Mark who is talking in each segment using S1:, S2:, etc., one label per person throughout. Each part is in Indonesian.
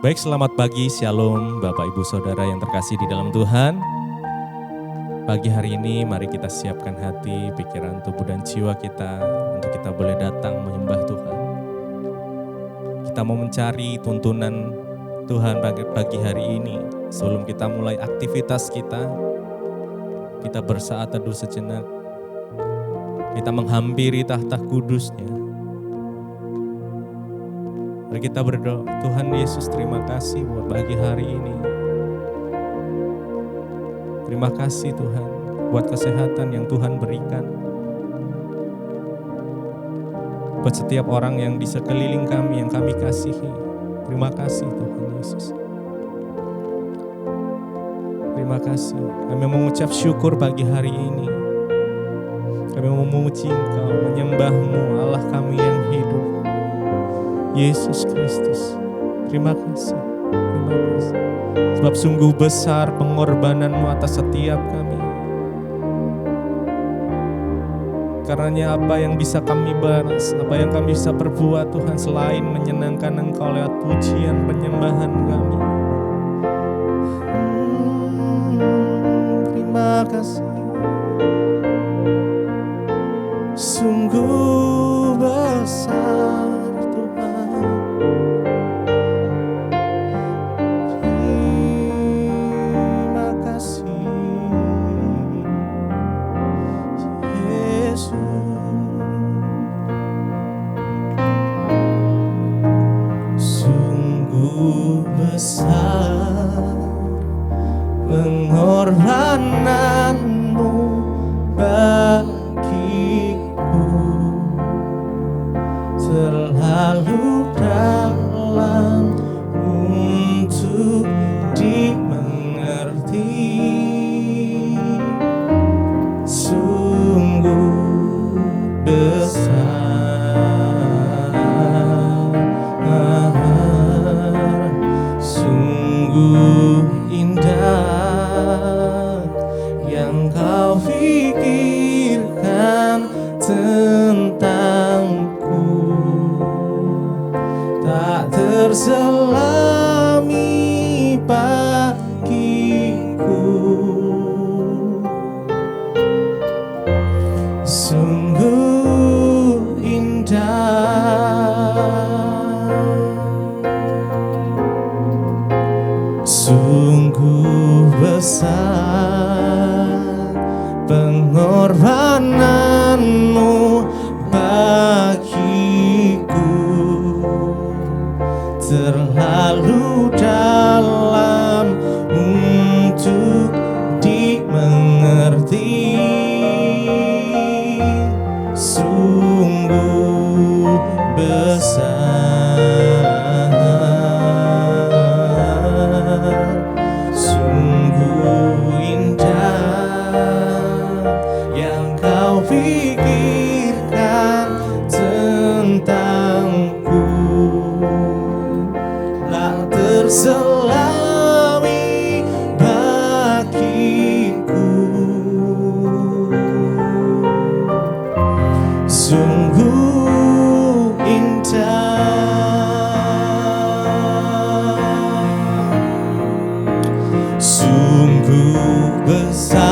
S1: Baik, selamat pagi, shalom Bapak Ibu Saudara yang terkasih di dalam Tuhan. Pagi hari ini mari kita siapkan hati, pikiran, tubuh dan jiwa kita untuk kita boleh datang menyembah Tuhan. Kita mau mencari tuntunan Tuhan pagi hari ini. Sebelum kita mulai aktivitas kita bersaat teduh sejenak. Kita menghampiri tahta kudus-Nya. Mari kita berdoa, Tuhan Yesus terima kasih buat pagi hari ini. Terima kasih Tuhan buat kesehatan yang Tuhan berikan. Buat setiap orang yang di sekeliling kami yang kami kasihi. Terima kasih Tuhan Yesus. Terima kasih. Kami mengucap syukur pagi hari ini. Kami memuji Engkau, menyembah-Mu Allah kami yang hidup. Yesus Kristus, terima kasih. Sebab sungguh besar pengorbanan-Mu atas setiap kami. Karenanya apa yang bisa kami balas, apa yang kami bisa perbuat Tuhan selain menyenangkan Engkau lewat pujian penyembahan kami. Terima kasih. Sungguh besar pengorbanan-Mu bagiku terlalu dalam untuk dimengerti. Sungguh besar, sungguh indah yang Kau pikirkan tentangku, tak terselami bagiku. Sungguh indah, sungguh besar pengorbanan-Mu bagiku, terlalu dalam untuk dimengerti. Sungguh besar, sungguh indah yang Kau pikirkan tentangku, tak terselami bagiku. Sungguh indah, sungguh besar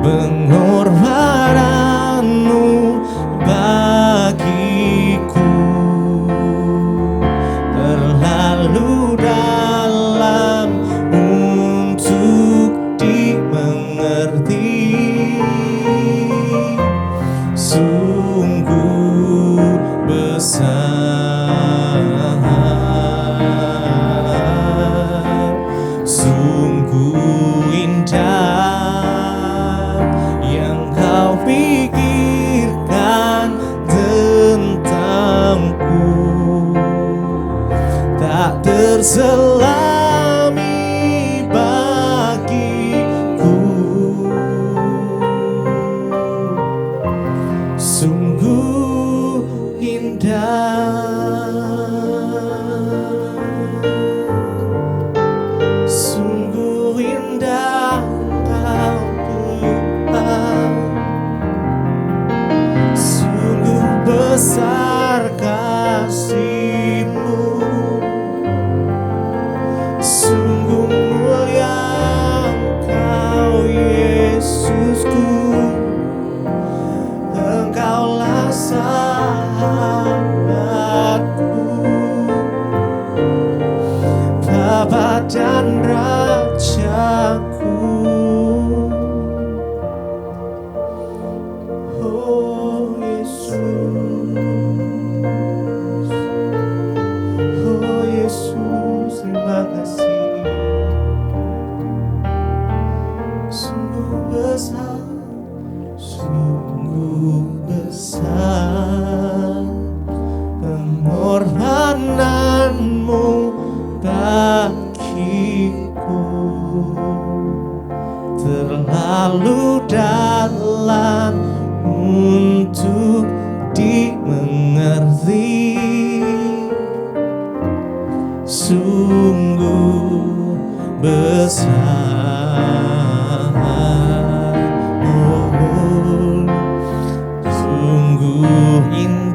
S1: pengorbanan-Mu bagiku, terlalu dalam untuk dimengerti. Sungguh besar, sungguh indah yang Kau pikirkan tentangku, tak terselami bagiku. Sungguh indah, sungguh indah Kau Tuhan, sungguh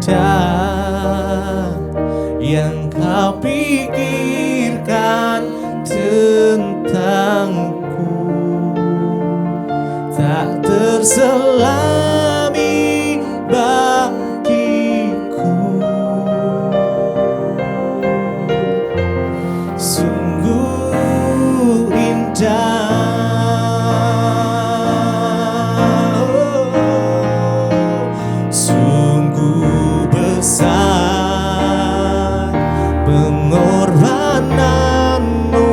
S1: indah yang kau pikirkan tentangku, tak terselami bagiku. Sungguh indah, sungguh besar pengorbananmu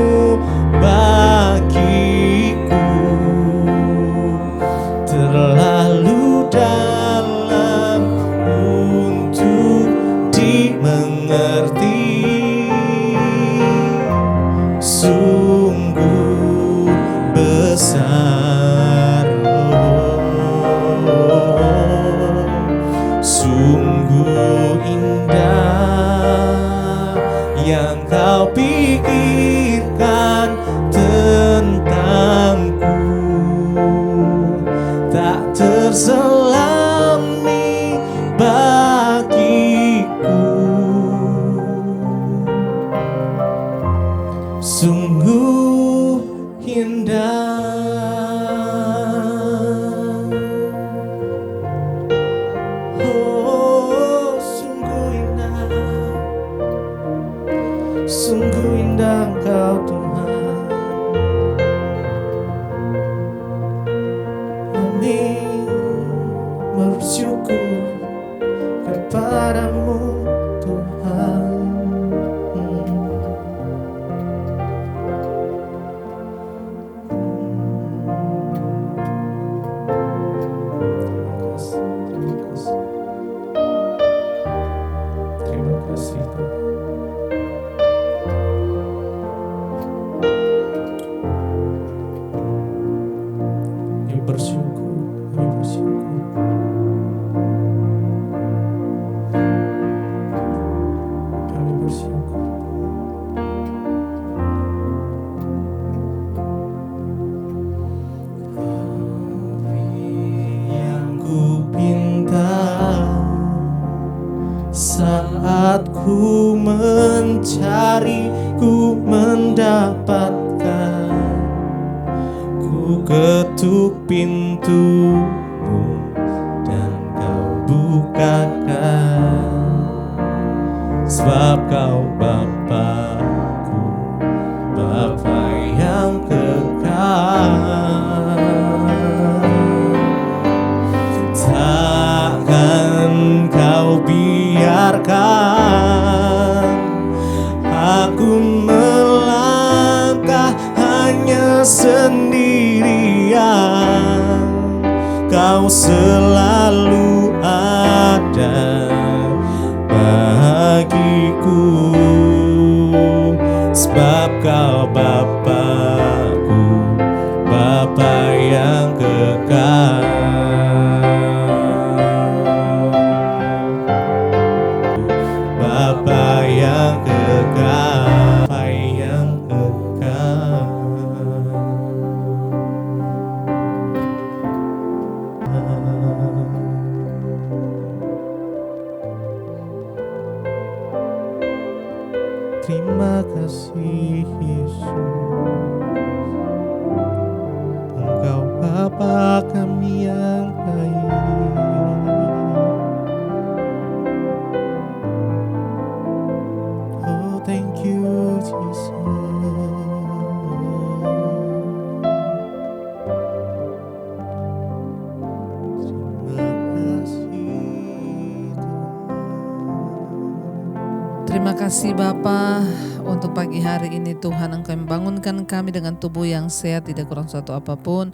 S1: bagiku, terlalu dalam untuk dimengerti. Sungguh besar, sungguh indah yang kau pikirkan tentangku, tak terselami bagiku. Sungguh indah, oh sungguh indah, sungguh indah Engkau Tuhan. Kami bersyukur kepadamu Tuhan. Terima kasih Tuhan. Kami bersyukur, kami bersyukur. Kami bersyukur. Yang ku pinta saat ku mencari, ku mendapatkan. Ku ketuk pintumu dan kau bukakan, sebab kau Bapa-Ku, Bapa yang kekal. Takkan kau biarkan aku melangkah hanya sendirian. Kau selalu ada bagiku, sebab kau Bapa-Ku, Bapa yang kekal. Bapa yang kekal, Bapa yang kekal. Terima kasih Yesus, Engkau Bapa kami yang baik. Oh thank you Jesus.
S2: Terima kasih Bapa untuk pagi hari ini Tuhan, Engkau membangunkan kami dengan tubuh yang sehat, tidak kurang suatu apapun.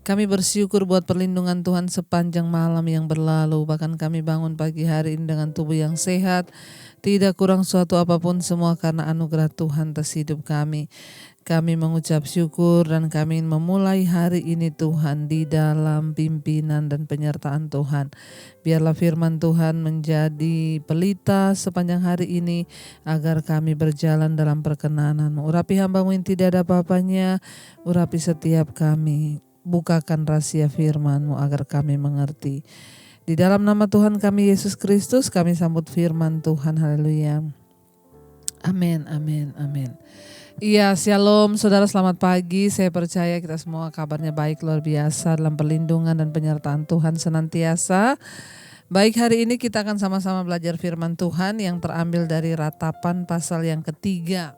S2: Kami bersyukur buat perlindungan Tuhan sepanjang malam yang berlalu. Bahkan kami bangun pagi hari ini dengan tubuh yang sehat, tidak kurang suatu apapun, semua karena anugerah Tuhan atas hidup kami. Kami mengucap syukur dan kami ingin memulai hari ini Tuhan di dalam pimpinan dan penyertaan Tuhan. Biarlah firman Tuhan menjadi pelita sepanjang hari ini agar kami berjalan dalam perkenanan-Mu. Urapi hamba-Mu yang tidak ada apa-apanya, urapi setiap kami. Bukakan rahasia firman-Mu agar kami mengerti. Di dalam nama Tuhan kami Yesus Kristus kami sambut firman Tuhan. Haleluya. Amin, amin, amin. Iya, shalom saudara, selamat pagi. Saya percaya kita semua kabarnya baik, luar biasa dalam perlindungan dan penyertaan Tuhan senantiasa. Baik, hari ini kita akan sama-sama belajar firman Tuhan yang terambil dari Ratapan pasal yang ketiga.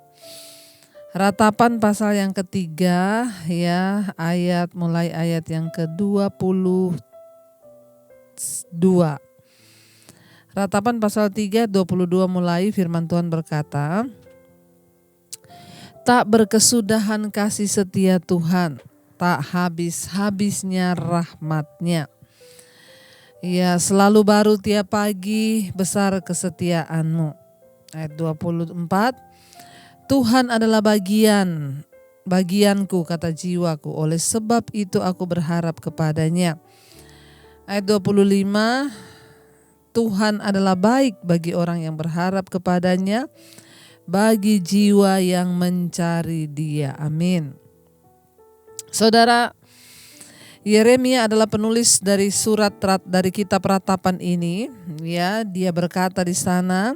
S2: Ratapan pasal yang ketiga, ya, mulai ayat yang ke-22. Ratapan pasal 3, 22 mulai, firman Tuhan berkata, tak berkesudahan kasih setia Tuhan, tak habis-habisnya rahmat-Nya. Ya, selalu baru tiap pagi, besar kesetiaan-Mu. Ayat 24, Tuhan adalah bagianku, kata jiwaku, oleh sebab itu aku berharap kepada-Nya. Ayat 25, Tuhan adalah baik bagi orang yang berharap kepada-Nya, bagi jiwa yang mencari Dia. Amin. Saudara, Yeremia adalah penulis dari dari kitab Ratapan ini. Ya, dia berkata di sana,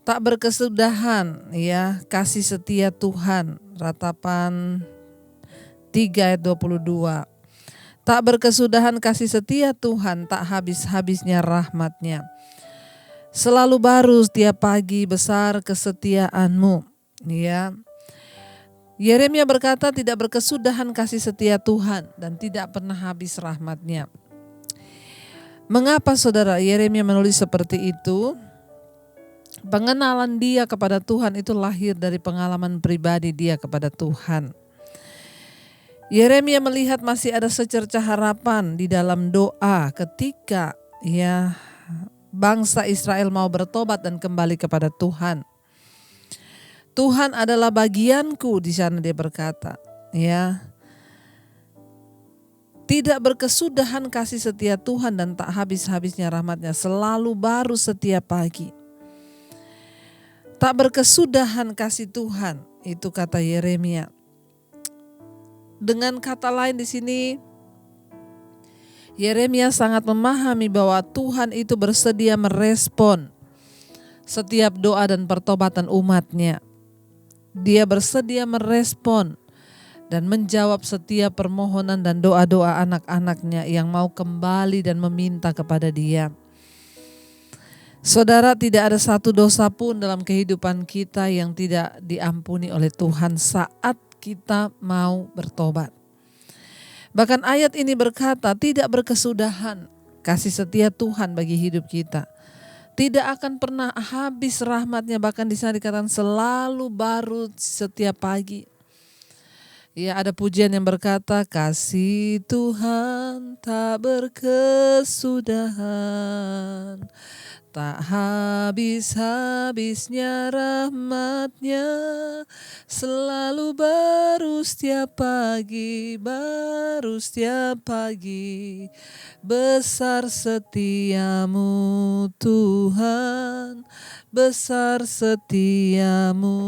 S2: tak berkesudahan, ya, kasih setia Tuhan. Ratapan 3 ayat 22. Tak berkesudahan kasih setia Tuhan, tak habis-habisnya rahmat-Nya. Selalu baru setiap pagi, besar kesetiaan-Mu. Ya. Yeremia berkata tidak berkesudahan kasih setia Tuhan dan tidak pernah habis rahmat-Nya. Mengapa saudara Yeremia menulis seperti itu? Pengenalan dia kepada Tuhan itu lahir dari pengalaman pribadi dia kepada Tuhan. Yeremia melihat masih ada secercah harapan di dalam doa ketika bangsa Israel mau bertobat dan kembali kepada Tuhan. Tuhan adalah bagianku, di sana dia berkata, ya. Tidak berkesudahan kasih setia Tuhan dan tak habis-habisnya rahmat-Nya, selalu baru setiap pagi. Tak berkesudahan kasih Tuhan, itu kata Yeremia. Dengan kata lain di sini, Yeremia sangat memahami bahwa Tuhan itu bersedia merespon setiap doa dan pertobatan umat-Nya. Dia bersedia merespon dan menjawab setiap permohonan dan doa-doa anak-anak-Nya yang mau kembali dan meminta kepada Dia. Saudara, tidak ada satu dosa pun dalam kehidupan kita yang tidak diampuni oleh Tuhan saat kita mau bertobat. Bahkan ayat ini berkata tidak berkesudahan kasih setia Tuhan bagi hidup kita. Tidak akan pernah habis rahmat-Nya, bahkan di sana dikatakan selalu baru setiap pagi. Ya, ada pujian yang berkata kasih Tuhan tak berkesudahan, tak habis-habisnya rahmat-Nya, selalu baru setiap pagi, besar setiamu Tuhan, besar setiamu.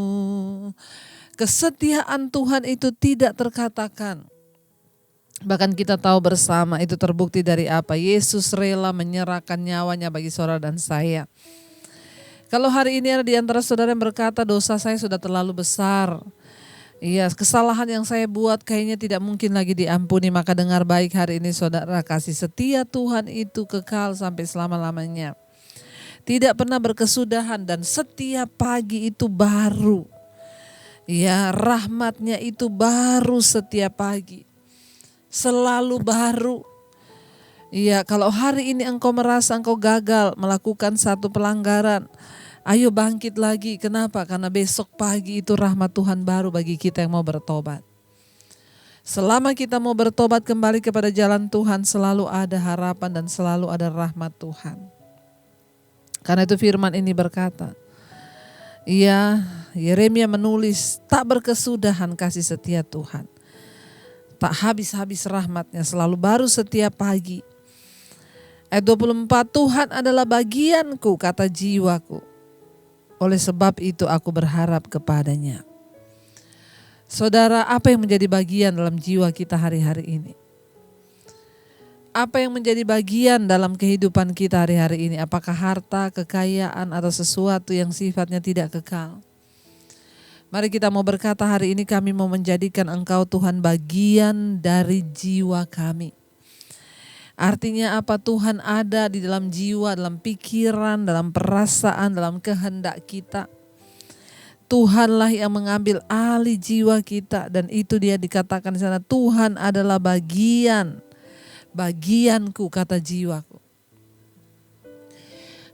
S2: Kesetiaan Tuhan itu tidak terkatakan. Bahkan kita tahu bersama itu terbukti dari apa? Yesus rela menyerahkan nyawanya bagi saudara dan saya. Kalau hari ini ada di antara saudara yang berkata dosa saya sudah terlalu besar. Iya, kesalahan yang saya buat kayaknya tidak mungkin lagi diampuni. Maka dengar baik hari ini saudara, kasih setia Tuhan itu kekal sampai selama-lamanya. Tidak pernah berkesudahan dan setiap pagi itu baru. Ya, rahmat-Nya itu baru setiap pagi. Selalu baru. Ya, kalau hari ini engkau merasa engkau gagal melakukan satu pelanggaran, ayo bangkit lagi. Kenapa? Karena besok pagi itu rahmat Tuhan baru bagi kita yang mau bertobat. Selama kita mau bertobat kembali kepada jalan Tuhan, selalu ada harapan dan selalu ada rahmat Tuhan. Karena itu firman ini berkata, Yeremia menulis, tak berkesudahan kasih setia Tuhan, tak habis-habis rahmat-Nya, selalu baru setiap pagi. Ayat 24, Tuhan adalah bagianku, kata jiwaku, oleh sebab itu aku berharap kepada-Nya. Saudara, apa yang menjadi bagian dalam jiwa kita hari-hari ini? Apa yang menjadi bagian dalam kehidupan kita hari-hari ini? Apakah harta, kekayaan, atau sesuatu yang sifatnya tidak kekal? Mari kita mau berkata hari ini, kami mau menjadikan Engkau Tuhan bagian dari jiwa kami. Artinya apa? Tuhan ada di dalam jiwa, dalam pikiran, dalam perasaan, dalam kehendak kita. Tuhanlah yang mengambil alih jiwa kita, dan itu dia dikatakan di sana, Tuhan adalah bagianku, kata jiwaku.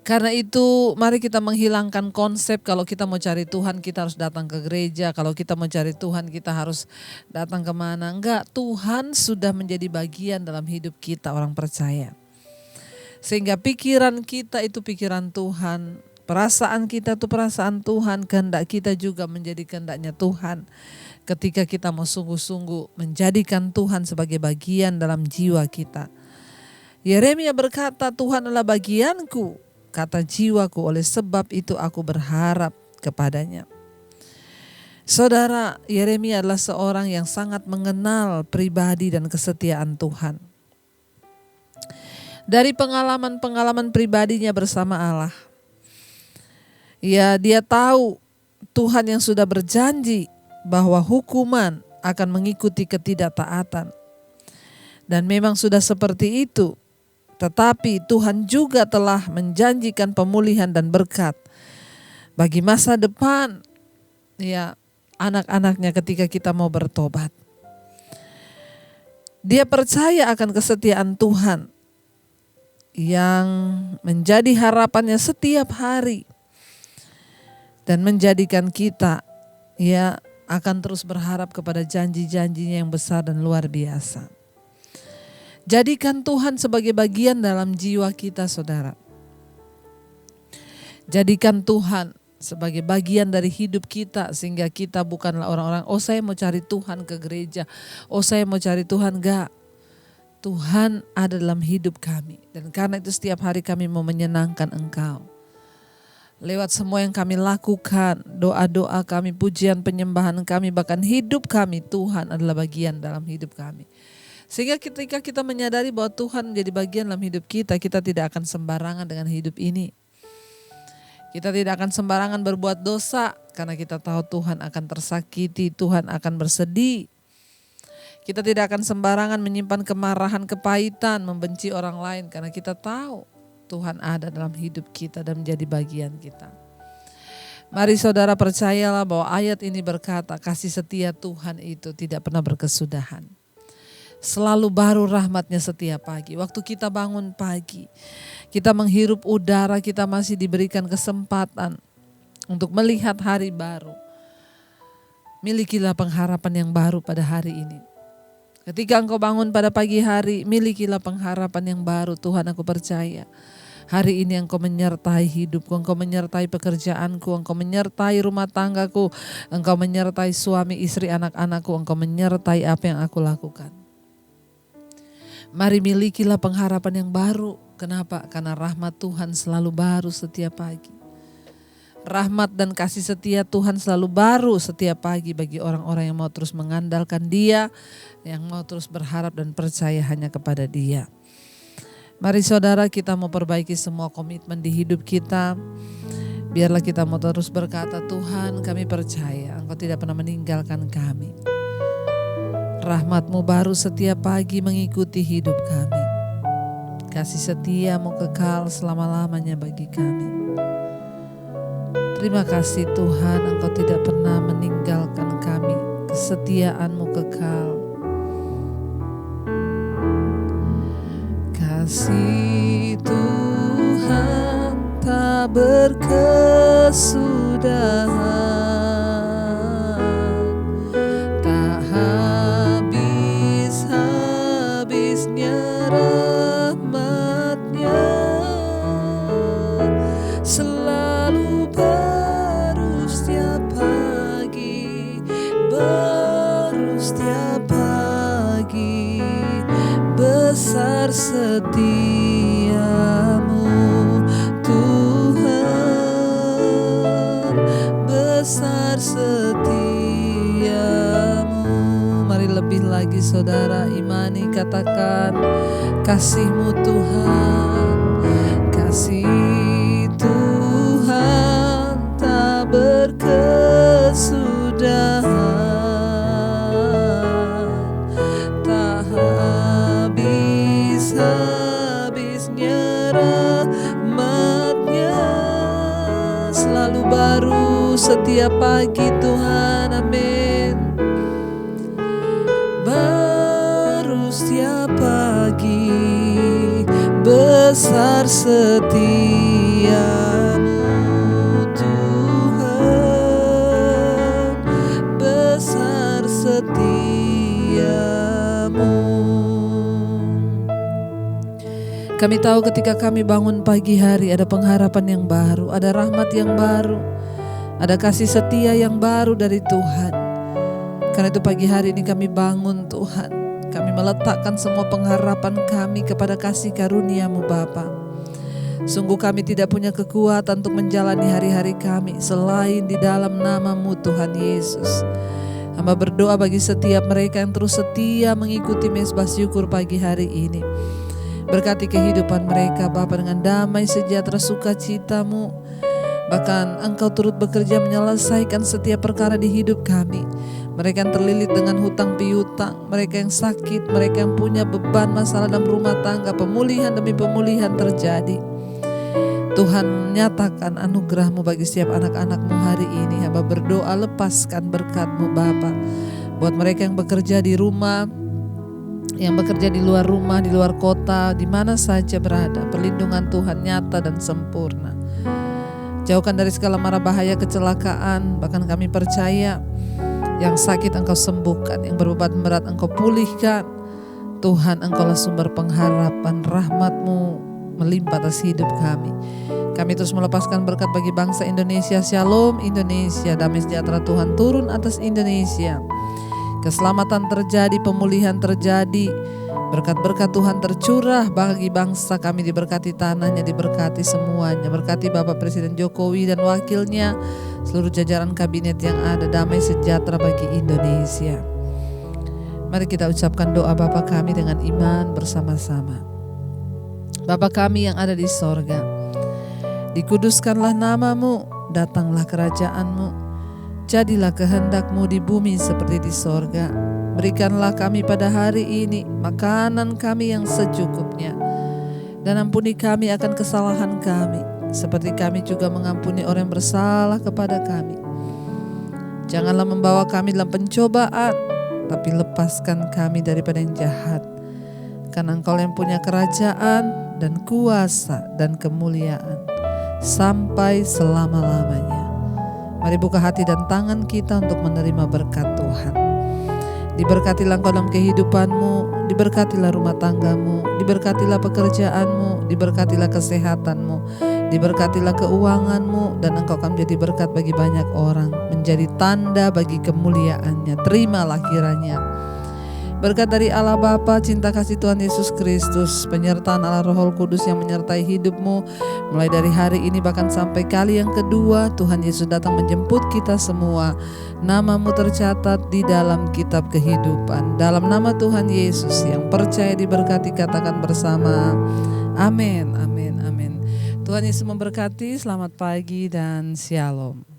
S2: Karena itu mari kita menghilangkan konsep kalau kita mau cari Tuhan kita harus datang ke gereja. Kalau kita mau cari Tuhan kita harus datang kemana. Enggak, Tuhan sudah menjadi bagian dalam hidup kita orang percaya. Sehingga pikiran kita itu pikiran Tuhan. Perasaan kita itu perasaan Tuhan. Kehendak kita juga menjadi kehendaknya Tuhan. Ketika kita mau sungguh-sungguh menjadikan Tuhan sebagai bagian dalam jiwa kita. Yeremia berkata, Tuhan adalah bagianku, kata jiwaku, oleh sebab itu aku berharap kepadanya. Saudara, Yeremia adalah seorang yang sangat mengenal pribadi dan kesetiaan Tuhan. Dari pengalaman-pengalaman pribadinya bersama Allah, dia tahu Tuhan yang sudah berjanji bahwa hukuman akan mengikuti ketidaktaatan. Dan memang sudah seperti itu. Tetapi Tuhan juga telah menjanjikan pemulihan dan berkat bagi masa depan anak-anaknya ketika kita mau bertobat. Dia percaya akan kesetiaan Tuhan yang menjadi harapannya setiap hari dan menjadikan kita akan terus berharap kepada janji-janjinya yang besar dan luar biasa. Jadikan Tuhan sebagai bagian dalam jiwa kita, saudara. Jadikan Tuhan sebagai bagian dari hidup kita sehingga kita bukanlah orang-orang, saya mau cari Tuhan ke gereja, saya mau cari Tuhan. Enggak. Tuhan ada dalam hidup kami. Dan karena itu setiap hari kami mau menyenangkan Engkau. Lewat semua yang kami lakukan, doa-doa kami, pujian, penyembahan kami, bahkan hidup kami, Tuhan adalah bagian dalam hidup kami. Sehingga ketika kita menyadari bahwa Tuhan menjadi bagian dalam hidup kita, kita tidak akan sembarangan dengan hidup ini. Kita tidak akan sembarangan berbuat dosa karena kita tahu Tuhan akan tersakiti, Tuhan akan bersedih. Kita tidak akan sembarangan menyimpan kemarahan, kepahitan, membenci orang lain karena kita tahu Tuhan ada dalam hidup kita dan menjadi bagian kita. Mari saudara percayalah bahwa ayat ini berkata kasih setia Tuhan itu tidak pernah berkesudahan. Selalu baru rahmatnya setiap pagi. Waktu kita bangun pagi, kita menghirup udara, kita masih diberikan kesempatan untuk melihat hari baru. Milikilah pengharapan yang baru pada hari ini. Ketika engkau bangun pada pagi hari, milikilah pengharapan yang baru. Tuhan, aku percaya hari ini engkau menyertai hidupku, engkau menyertai pekerjaanku, engkau menyertai rumah tanggaku, engkau menyertai suami, istri, anak-anakku, engkau menyertai apa yang aku lakukan. Mari milikilah pengharapan yang baru. Kenapa? Karena rahmat Tuhan selalu baru setiap pagi. Rahmat dan kasih setia Tuhan selalu baru setiap pagi bagi orang-orang yang mau terus mengandalkan Dia, yang mau terus berharap dan percaya hanya kepada Dia. Mari saudara, kita mau perbaiki semua komitmen di hidup kita. Biarlah kita mau terus berkata, Tuhan kami percaya Engkau tidak pernah meninggalkan kami. Rahmat-Mu baru setiap pagi mengikuti hidup kami. Kasih setia-Mu kekal selama-lamanya bagi kami. Terima kasih Tuhan, Engkau tidak pernah meninggalkan kami. Kesetiaan-Mu kekal. Kasih Tuhan tak berkesudahan, tak habis-habisnya rahmat-Nya, selalu baru setiap pagi, baru setiap pagi. Besar setiamu Tuhan, besar setiamu. Mari lebih lagi saudara imani katakan kasih-Mu Tuhan, kasih Tuhan tak berkesudahan, tak habis-habisnya rahmat-Nya, selalu baru setiap pagi Tuhan, amin. Baru setiap pagi, besar setia-Mu Tuhan, besar setia-Mu. Kami tahu ketika kami bangun pagi hari ada pengharapan yang baru, ada rahmat yang baru, ada kasih setia yang baru dari Tuhan. Karena itu pagi hari ini kami bangun Tuhan, kami meletakkan semua pengharapan kami kepada kasih karunia-Mu Bapa. Sungguh kami tidak punya kekuatan untuk menjalani hari-hari kami selain di dalam nama-Mu Tuhan Yesus. Hamba berdoa bagi setiap mereka yang terus setia mengikuti Mezbah Syukur pagi hari ini. Berkati kehidupan mereka Bapa dengan damai sejahtera sukacita-Mu. Bahkan Engkau turut bekerja menyelesaikan setiap perkara di hidup kami. Mereka yang terlilit dengan hutang piutang, mereka yang sakit, mereka yang punya beban masalah dalam rumah tangga, pemulihan demi pemulihan terjadi. Tuhan nyatakan anugerah-Mu bagi setiap anak-anak-Mu hari ini. Hamba berdoa lepaskan berkat-Mu Bapa. Buat mereka yang bekerja di rumah, yang bekerja di luar rumah, di luar kota, di mana saja berada, perlindungan Tuhan nyata dan sempurna. Jauhkan dari segala mara bahaya kecelakaan, bahkan kami percaya yang sakit Engkau sembuhkan, yang berbeban berat Engkau pulihkan. Tuhan, Engkaulah sumber pengharapan, rahmat-Mu melimpah atas hidup kami. Kami terus melepaskan berkat bagi bangsa Indonesia. Shalom Indonesia, damai sejahtera Tuhan turun atas Indonesia. Keselamatan terjadi, pemulihan terjadi, berkat-berkat Tuhan tercurah bagi bangsa kami, diberkati tanahnya, diberkati semuanya. Berkati Bapak Presiden Jokowi dan wakilnya, seluruh jajaran kabinet yang ada, damai sejahtera bagi Indonesia. Mari kita ucapkan doa Bapa kami dengan iman bersama-sama. Bapa kami yang ada di sorga, dikuduskanlah nama-Mu, datanglah kerajaan-Mu, jadilah kehendak-Mu di bumi seperti di sorga. Berikanlah kami pada hari ini makanan kami yang secukupnya, dan ampuni kami akan kesalahan kami, seperti kami juga mengampuni orang yang bersalah kepada kami. Janganlah membawa kami dalam pencobaan, tapi lepaskan kami daripada yang jahat. Karena Engkau yang punya kerajaan dan kuasa dan kemuliaan sampai selama-lamanya. Mari buka hati dan tangan kita untuk menerima berkat Tuhan. Diberkatilah Engkau dalam kehidupan-Mu, diberkatilah rumah tangga-Mu, diberkatilah pekerjaan-Mu, diberkatilah kesehatan-Mu, diberkatilah keuangan-Mu, dan Engkau akan menjadi berkat bagi banyak orang, menjadi tanda bagi kemuliaan-Nya. Terimalah kiranya berkat dari Allah Bapa, cinta kasih Tuhan Yesus Kristus, penyertaan Allah Roh Kudus yang menyertai hidupmu mulai dari hari ini bahkan sampai kali yang kedua Tuhan Yesus datang menjemput kita semua. Namamu tercatat di dalam kitab kehidupan. Dalam nama Tuhan Yesus yang percaya diberkati, katakan bersama amin, amin, amin. Tuhan Yesus memberkati. Selamat pagi dan shalom.